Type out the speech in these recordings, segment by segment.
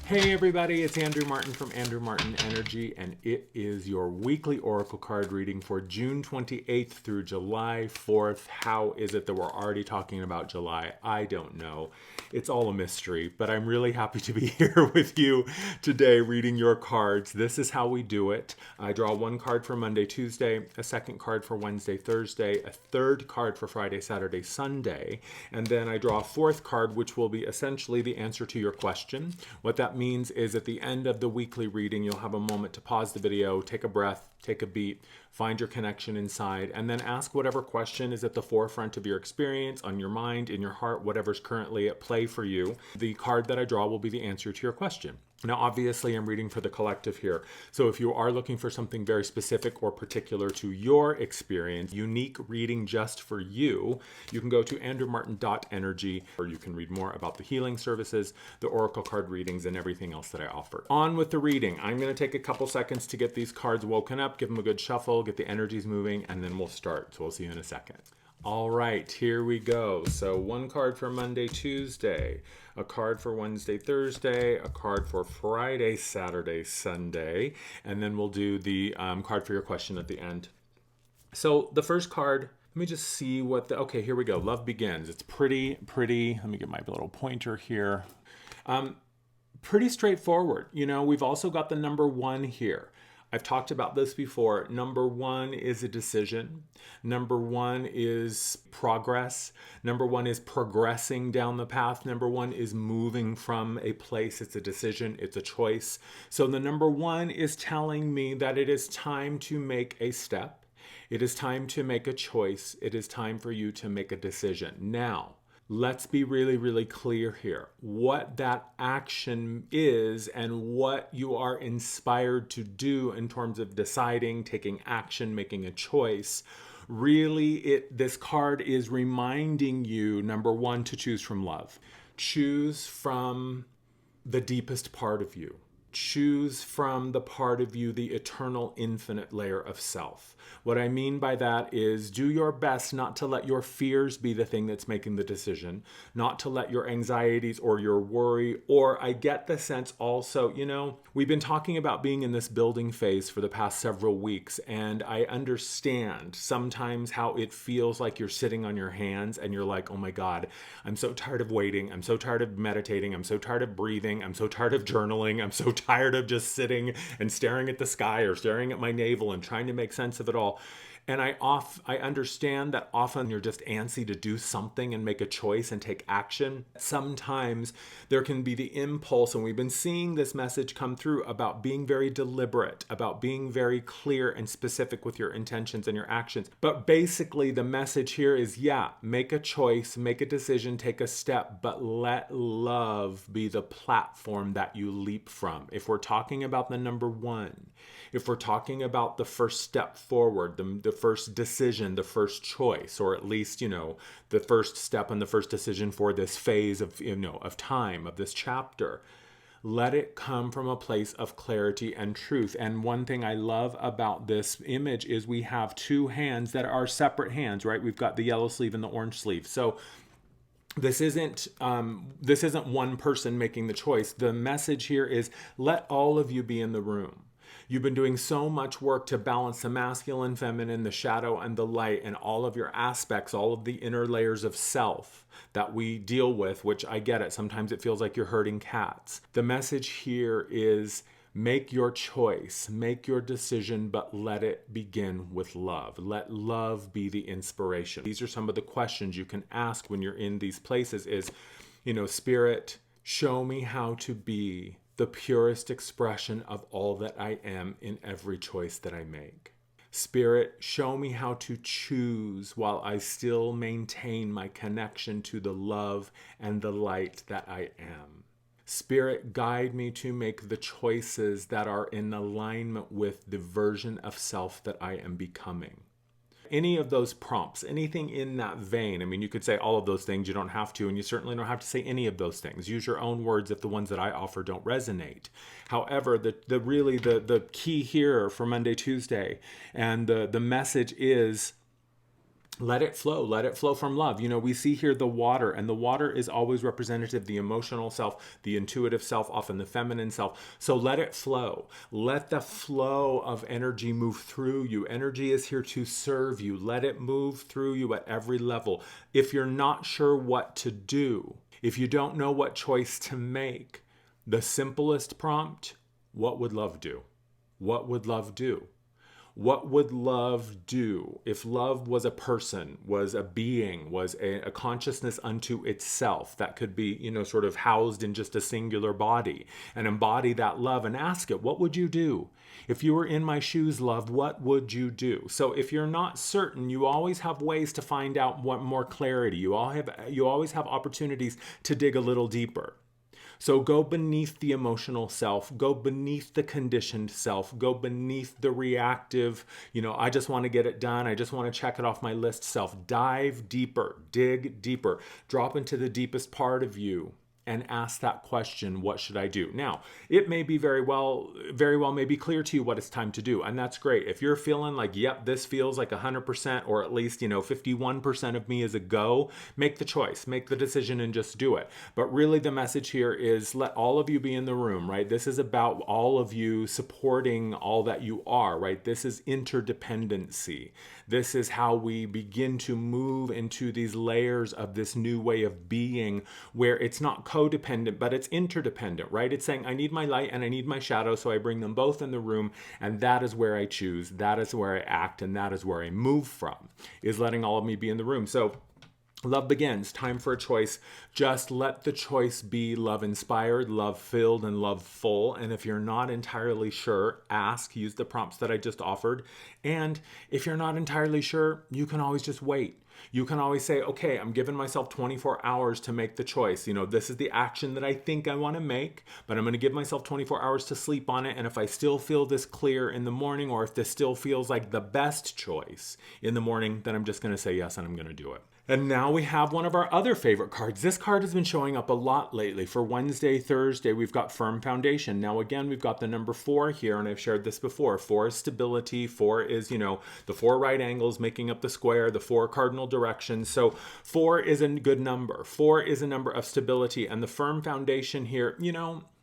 Hey everybody, it's Andrew Martin from Andrew Martin Energy, and it is your weekly Oracle card reading for June 28th through July 4th. How is it that we're already talking about July? I don't know. It's all a mystery, but I'm really happy to be here with you today reading your cards. This is how we do it. I draw one card for Monday, Tuesday, a second card for Wednesday, Thursday, a third card for Friday, Saturday, Sunday, and then I draw a fourth card, which will be essentially the answer to your question. What that means is at the end of the weekly reading, you'll have a moment to pause the video, take a breath, take a beat, find your connection inside, and then ask whatever question is at the forefront of your experience, on your mind, in your heart, whatever's currently at play for you. The card that I draw will be the answer to your question. Now, obviously, I'm reading for the collective here. So if you are looking for something very specific or particular to your experience, unique reading just for you, you can go to andrewmartin.energy, or you can read more about the healing services, the oracle card readings, and everything else that I offer. On with the reading. I'm going to take a couple seconds to get these cards woken up, give them a good shuffle, get the energies moving, and then we'll start. So we'll see you in a second. All right, here we go. So one card for Monday, Tuesday, a card for Wednesday, Thursday, a card for Friday, Saturday, Sunday, and then we'll do the card for your question at the end. So the first card, let me just see what okay, here we go. Love begins. It's pretty. Let me get my little pointer here. Pretty straightforward. You know, we've also got the number 1 here. I've talked about this before. Number 1 is a decision. Number 1 is progress. Number 1 is progressing down the path. Number 1 is moving from a place. It's a decision. It's a choice. So the number 1 is telling me that it is time to make a step. It is time to make a choice. It is time for you to make a decision. Now, let's be really, really clear here. What that action is and what you are inspired to do in terms of deciding, taking action, making a choice. Really, this card is reminding you, number 1, to choose from love. Choose from the deepest part of you. Choose from the part of you, the eternal, infinite layer of self. What I mean by that is do your best not to let your fears be the thing that's making the decision, not to let your anxieties or your worry, or I get the sense also, you know, we've been talking about being in this building phase for the past several weeks, and I understand sometimes how it feels like you're sitting on your hands and you're like, oh my God, I'm so tired of waiting. I'm so tired of meditating. I'm so tired of breathing. I'm so tired of journaling. I'm so tired of just sitting and staring at the sky or staring at my navel and trying to make sense of it all. And I understand that often you're just antsy to do something and make a choice and take action. Sometimes there can be the impulse, and we've been seeing this message come through about being very deliberate, about being very clear and specific with your intentions and your actions. But basically the message here is, yeah, make a choice, make a decision, take a step, but let love be the platform that you leap from. If we're talking about the number 1, if we're talking about the first step forward, the first decision, the first choice, or at least, you know, the first step and the first decision for this phase of, you know, of time, of this chapter, let it come from a place of clarity and truth. And one thing I love about this image is we have 2 hands that are separate hands, right? We've got the yellow sleeve and the orange sleeve. So this isn't one person making the choice. The message here is let all of you be in the room. You've been doing so much work to balance the masculine, feminine, the shadow, and the light, and all of your aspects, all of the inner layers of self that we deal with, which I get it. Sometimes it feels like you're herding cats. The message here is make your choice, make your decision, but let it begin with love. Let love be the inspiration. These are some of the questions you can ask when you're in these places is, you know, Spirit, show me how to be the purest expression of all that I am in every choice that I make. Spirit, show me how to choose while I still maintain my connection to the love and the light that I am. Spirit, guide me to make the choices that are in alignment with the version of self that I am becoming. Any of those prompts, anything in that vein. I mean, you could say all of those things. You don't have to, and you certainly don't have to say any of those things. Use your own words if the ones that I offer don't resonate. However, the key here for Monday, Tuesday, and the message is Let it flow. Let it flow from love. We see here the water, and the water is always representative, the emotional self, the intuitive self, often the feminine self. So let it flow. Let the flow of energy move through you. Energy is here to serve you. Let it move through you at every level. If you're not sure what to do, if you don't know what choice to make, the simplest prompt, what would love do? What would love do? What would love do if love was a person, was a being, was a consciousness unto itself that could be, sort of housed in just a singular body, and embody that love and ask it, what would you do? If you were in my shoes, love, what would you do? So if you're not certain, you always have ways to find out what more clarity. You always have opportunities to dig a little deeper. So go beneath the emotional self, go beneath the conditioned self, go beneath the reactive, I just want to get it done, I just want to check it off my list self. Dive deeper, dig deeper, drop into the deepest part of you and ask that question, what should I do? Now, it may be very well may be clear to you what it's time to do, and that's great. If you're feeling like, yep, this feels like 100%, or at least, 51% of me is a go, make the choice, make the decision, and just do it. But really the message here is let all of you be in the room, right? This is about all of you supporting all that you are, right? This is interdependency. This is how we begin to move into these layers of this new way of being, where it's not codependent, but it's interdependent, right? It's saying, I need my light and I need my shadow, so I bring them both in the room, and that is where I choose, that is where I act, and that is where I move from, is letting all of me be in the room. So love begins. Time for a choice. Just let the choice be love-inspired, love-filled, and love-full. And if you're not entirely sure, ask. Use the prompts that I just offered. And if you're not entirely sure, you can always just wait. You can always say, okay, I'm giving myself 24 hours to make the choice. This is the action that I think I want to make, but I'm going to give myself 24 hours to sleep on it. And if I still feel this clear in the morning, or if this still feels like the best choice in the morning, then I'm just going to say yes and I'm going to do it. And now we have one of our other favorite cards. This card has been showing up a lot lately. For Wednesday, Thursday, we've got Firm Foundation. Now again, we've got the number 4 here, and I've shared this before. 4 is stability. 4 is, the 4 right angles making up the square, the 4 cardinal directions. So 4 is a good number. 4 is a number of stability. And the Firm Foundation here,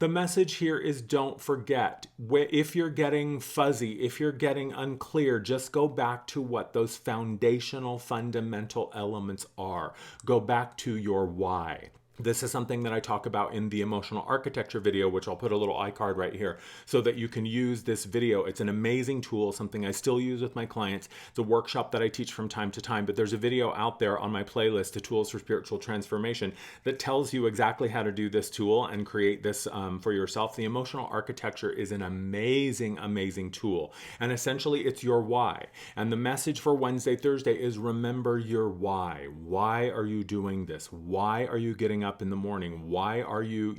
the message here is don't forget. If you're getting fuzzy, if you're getting unclear, just go back to what those foundational, fundamental elements are. Go back to your why. This is something that I talk about in the emotional architecture video, which I'll put a little iCard right here so that you can use this video. It's an amazing tool, something I still use with my clients. It's a workshop that I teach from time to time, but there's a video out there on my playlist, The Tools for Spiritual Transformation, that tells you exactly how to do this tool and create this for yourself. The emotional architecture is an amazing, amazing tool. And essentially it's your why. And the message for Wednesday, Thursday is remember your why. Why are you doing this? Why are you getting up in the morning? Why are you,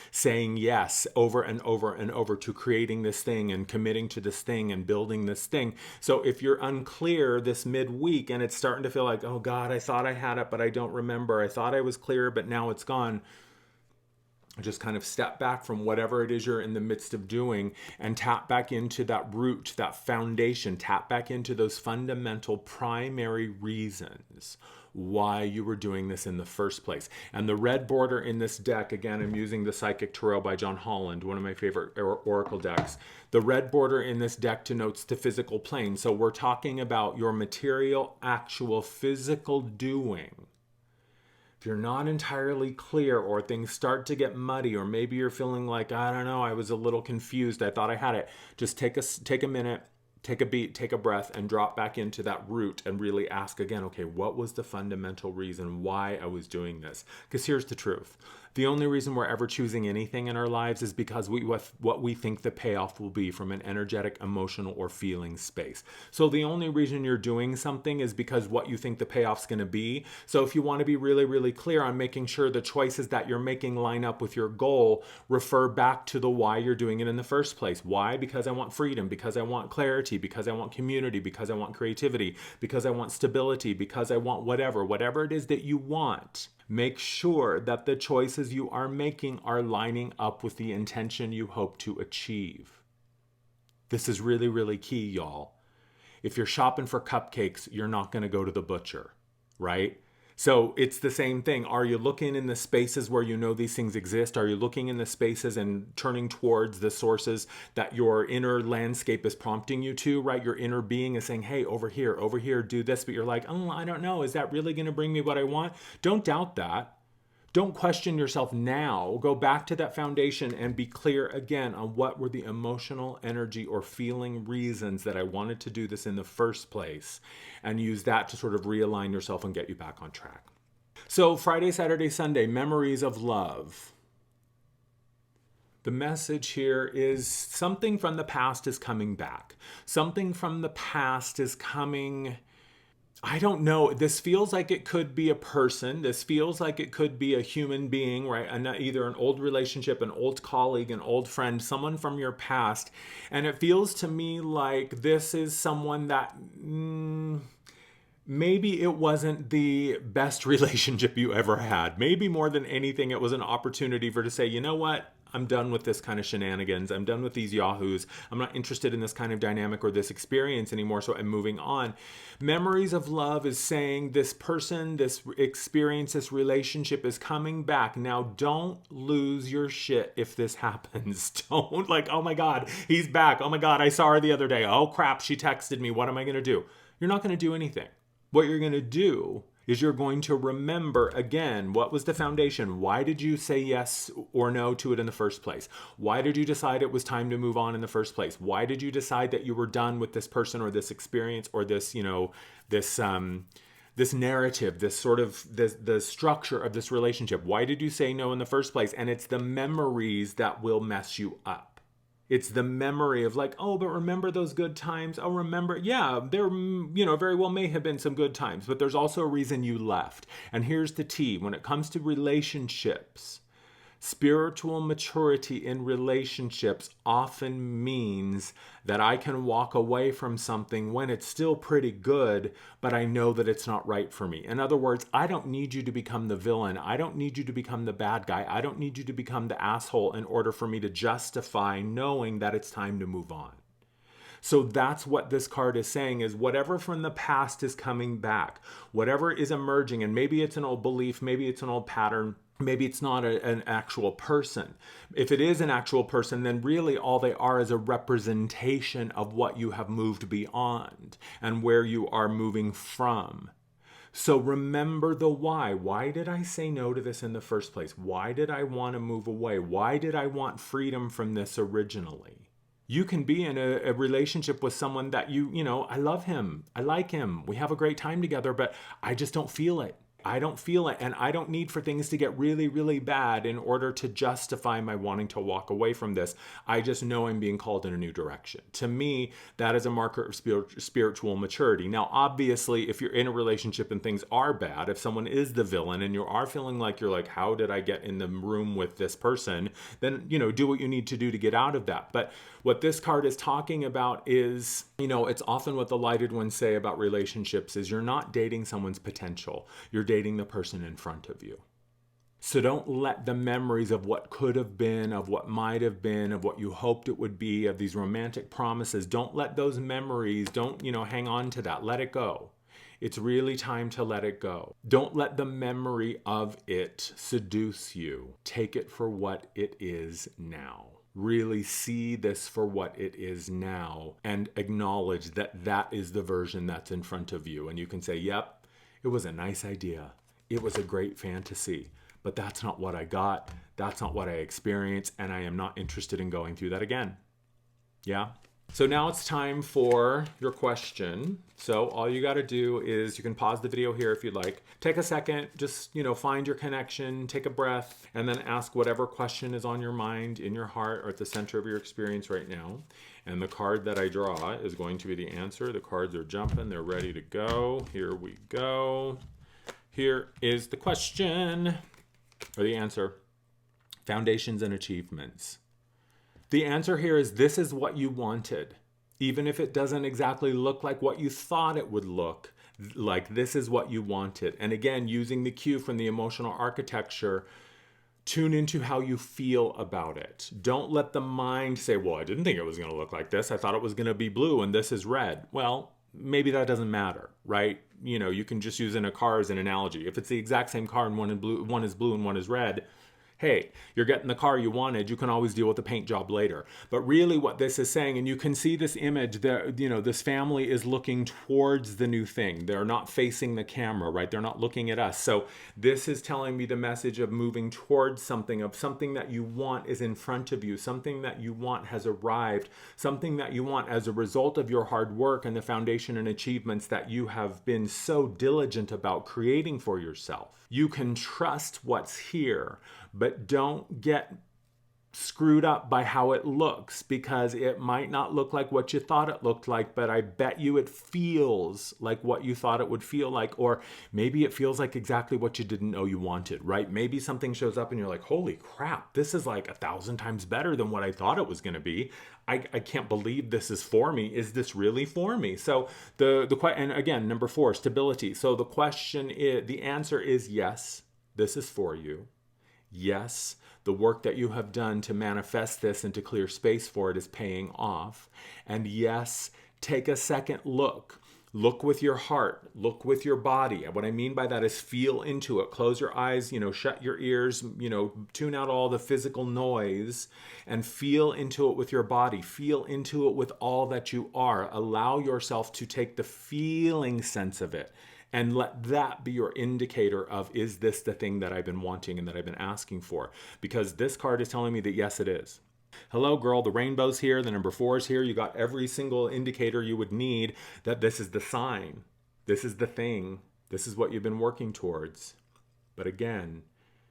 saying yes over and over and over to creating this thing and committing to this thing and building this thing? So if you're unclear this midweek and it's starting to feel like, oh God, I thought I had it, but I don't remember. I thought I was clear, but now it's gone. Just kind of step back from whatever it is you're in the midst of doing and tap back into that root, that foundation, tap back into those fundamental primary reasons why you were doing this in the first place. And the red border in this deck, again, I'm using the Psychic Tarot by John Holland, one of my favorite oracle decks. The red border in this deck denotes the physical plane. So we're talking about your material, actual physical doing. If you're not entirely clear, or things start to get muddy, or maybe you're feeling like, I don't know, I was a little confused, I thought I had it, just take a minute, take a beat, take a breath, and drop back into that root and really ask again, okay, what was the fundamental reason why I was doing this? Because here's the truth. The only reason we're ever choosing anything in our lives is because what we think the payoff will be from an energetic, emotional, or feeling space. So the only reason you're doing something is because what you think the payoff's going to be. So if you want to be really, really clear on making sure the choices that you're making line up with your goal, refer back to the why you're doing it in the first place. Why? Because I want freedom, because I want clarity, because I want community, because I want creativity, because I want stability, because I want whatever it is that you want. Make sure that the choices you are making are lining up with the intention you hope to achieve. This is really, really key, y'all. If you're shopping for cupcakes, you're not going to go to the butcher, right? So it's the same thing. Are you looking in the spaces where you know these things exist? Are you looking in the spaces and turning towards the sources that your inner landscape is prompting you to, right? Your inner being is saying, hey, over here, do this. But you're like, oh, I don't know. Is that really going to bring me what I want? Don't doubt that. Don't question yourself now. Go back to that foundation and be clear again on what were the emotional, energy, or feeling reasons that I wanted to do this in the first place, and use that to sort of realign yourself and get you back on track. So Friday, Saturday, Sunday, memories of love. The message here is something from the past is coming back. Something from the past is coming. I don't know. This feels like it could be a person. This feels like it could be a human being, right? And either an old relationship, an old colleague, an old friend, someone from your past. And it feels to me like this is someone that maybe it wasn't the best relationship you ever had. Maybe more than anything, it was an opportunity for to say, you know what? I'm done with this kind of shenanigans. I'm done with these yahoos. I'm not interested in this kind of dynamic or this experience anymore, so I'm moving on. Memories of love is saying this person, this experience, this relationship is coming back. Now, don't lose your shit if this happens. Don't like, oh my God, he's back. Oh my God, I saw her the other day. Oh crap, she texted me. What am I going to do? You're not going to do anything. What you're going to do is you're going to remember again, what was the foundation? Why did you say yes or no to it in the first place? Why did you decide it was time to move on in the first place? Why did you decide that you were done with this person or this experience or this, this narrative, this sort of the structure of this relationship? Why did you say no in the first place? And it's the memories that will mess you up. It's the memory of like, oh, but remember those good times? Oh, remember, yeah, there, very well may have been some good times, but there's also a reason you left. And here's the tea. When it comes to relationships, spiritual maturity in relationships often means that I can walk away from something when it's still pretty good, but I know that it's not right for me. In other words, I don't need you to become the villain. I don't need you to become the bad guy. I don't need you to become the asshole in order for me to justify knowing that it's time to move on. So that's what this card is saying, is whatever from the past is coming back, whatever is emerging, and maybe it's an old belief, maybe it's an old pattern, maybe it's not an actual person. If it is an actual person, then really all they are is a representation of what you have moved beyond and where you are moving from. So remember the why. Why did I say no to this in the first place? Why did I want to move away? Why did I want freedom from this originally? You can be in a relationship with someone that I love him, I like him, we have a great time together, but I just don't feel it. I don't feel it, and I don't need for things to get really, really bad in order to justify my wanting to walk away from this. I just know I'm being called in a new direction. To me, that is a marker of spiritual maturity. Now, obviously, if you're in a relationship and things are bad, if someone is the villain and you are feeling like you're like, how did I get in the room with this person? Then, do what you need to do to get out of that. But what this card is talking about is, it's often what the lighted ones say about relationships is you're not dating someone's potential. You're dating the person in front of you. So don't let the memories of what could have been, of what might have been, of what you hoped it would be, of these romantic promises, don't let those memories, don't, hang on to that. Let it go. It's really time to let it go. Don't let the memory of it seduce you. Take it for what it is now. Really see this for what it is now and acknowledge that that is the version that's in front of you. And you can say, yep, it was a nice idea. It was a great fantasy, but that's not what I got. That's not what I experienced. And I am not interested in going through that again. Yeah. So now it's time for your question. So all you got to do is you can pause the video here if you'd like. Take a second, just, find your connection, take a breath, and then ask whatever question is on your mind, in your heart, or at the center of your experience right now. And the card that I draw is going to be the answer. The cards are jumping. They're ready to go. Here we go. Here is the question, or the answer. Foundations and achievements. The answer here is this is what you wanted. Even if it doesn't exactly look like what you thought it would look like, this is what you wanted. And again, using the cue from the emotional architecture, tune into how you feel about it. Don't let the mind say, well, I didn't think it was going to look like this. I thought it was going to be blue and this is red. Well, maybe that doesn't matter, right? You know, you can just use in a car as an analogy. If it's the exact same car and one is blue and one is red, hey, you're getting the car you wanted. You can always deal with the paint job later. But really what this is saying, and you can see this image that, you know, this family is looking towards the new thing. They're not facing the camera, right? They're not looking at us. So this is telling me the message of moving towards something, of something that you want is in front of you, something that you want has arrived, something that you want as a result of your hard work and the foundation and achievements that you have been so diligent about creating for yourself. You can trust what's here, but don't get screwed up by how it looks, because it might not look like what you thought it looked like, but I bet you it feels like what you thought it would feel like, or maybe it feels like exactly what you didn't know you wanted, right? Maybe something shows up and you're like, holy crap, this is like 1,000 times better than what I thought it was going to be. I can't believe this is for me. Is this really for me? So and again, number 4, stability. So the answer is yes, this is for you. Yes, the work that you have done to manifest this and to clear space for it is paying off. And yes, take a second look. Look with your heart, look with your body. What I mean by that is feel into it. Close your eyes, shut your ears, tune out all the physical noise and feel into it with your body. Feel into it with all that you are. Allow yourself to take the feeling sense of it and let that be your indicator of, is this the thing that I've been wanting and that I've been asking for? Because this card is telling me that yes, it is. Hello, girl, the rainbow's here, the number 4 is here. You got every single indicator you would need that this is the sign. This is the thing. This is what you've been working towards. But again,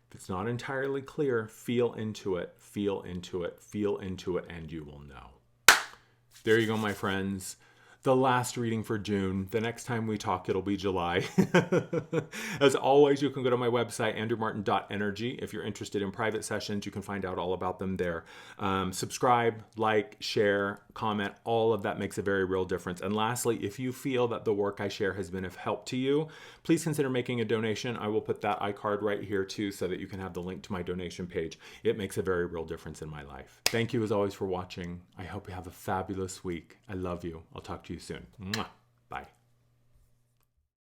if it's not entirely clear, feel into it, feel into it, feel into it, and you will know. There you go, my friends. The last reading for June. The next time we talk, it'll be July. As always, you can go to my website, andrewmartin.energy. If you're interested in private sessions, you can find out all about them there. Subscribe, like, share, comment. All of that makes a very real difference. And lastly, if you feel that the work I share has been of help to you, please consider making a donation. I will put that iCard right here too, so that you can have the link to my donation page. It makes a very real difference in my life. Thank you as always for watching. I hope you have a fabulous week. I love you. I'll talk to you soon. Mwah. Bye.